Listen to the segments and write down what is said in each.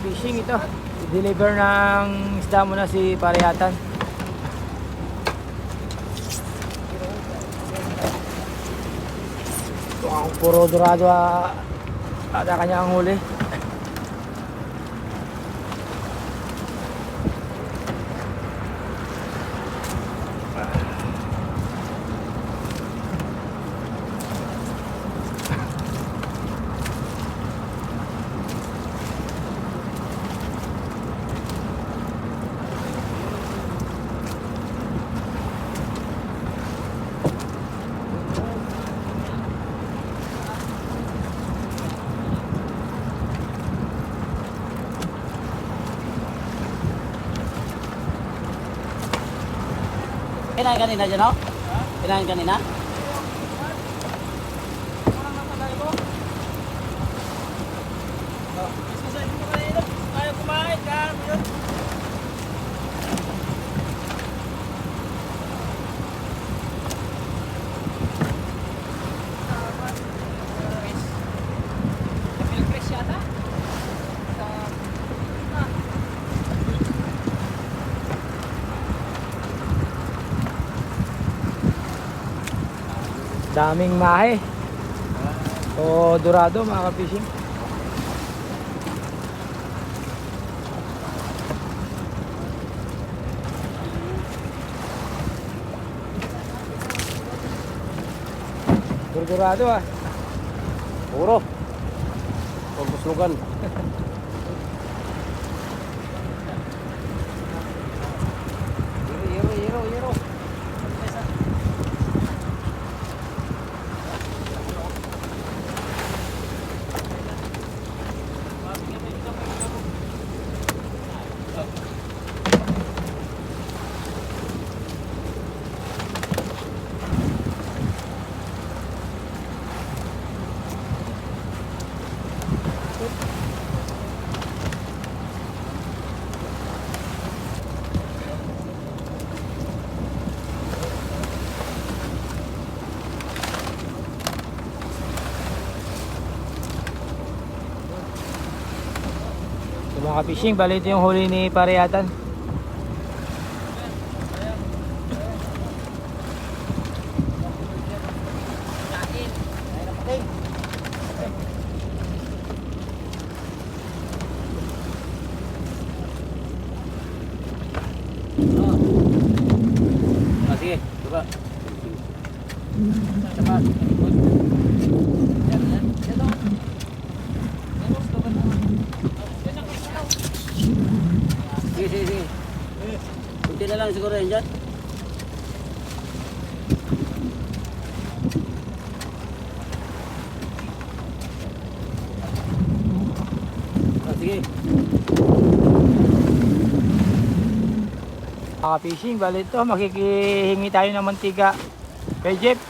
fishing ito. Deliver ng isda muna si Parehatan. Ito ang puro dorado ada kanya ang huli. Kinain kanina dyan, no? Kinain kanina? Daming mahe o dorado mga ka-fishing. Dorado Puro. Pagkuslugan. Yero. So, mga ka-fishing, bali ito yung huli ni Parehatan. Sige, coba. Sige. Kunti na lang siguro yan dyan. Sige. Fishing, bali ito, makikihingi tayo ng mantika kay Jeff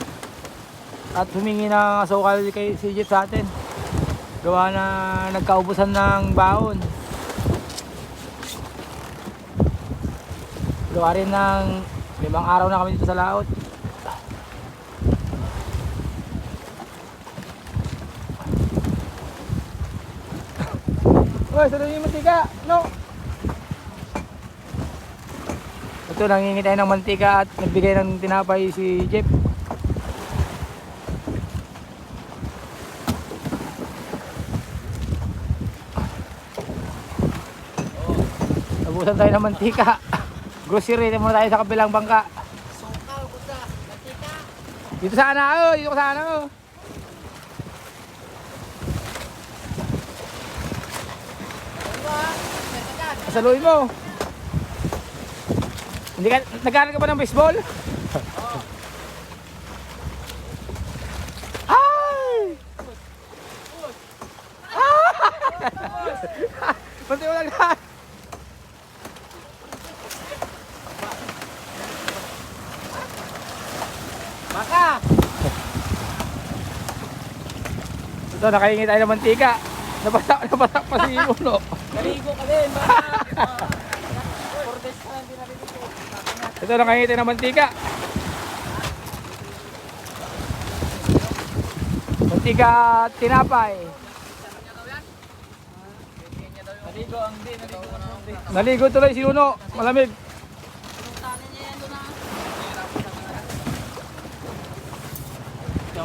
at humingi ng asukal kay si Jeff sa atin. Gawa na nagkaubusan ng baon. Gawa rin ng 5 araw na kami dito sa laot. Uy, saan yung mantika? No! Ito, nangingi tayo ng mantika at nagbigay ng tinapay si Jeff. Nabusan tayo ng mantika. Grocery muna tayo sa kabilang bangka. Sungkaw, buta, mantika. Dito sana dito sana Saluhin mo. Hindi ka, nag-aaral ka ba ng baseball? Ay! Pati mo lang na. Baka! Ito, nakahingi tayo ng mantika. Nabasak pa si Uno. Naligo ka din, baka. Ito, nakahingi tayo ng mantika. Mantika tinapay. Naligo tuloy si Uno. Malamig.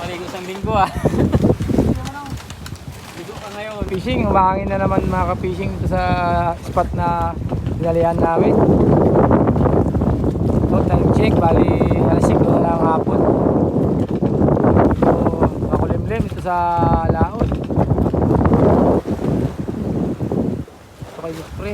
Maligo isang linggo ah. Ligo ka ngayon. Fishing, umahangin na naman mga ka-fishing dito sa spot na pinalihan namin. So, time check, bali alas 5 na lang hapon. So, makulimlim dito sa laot. Ito kayo pre.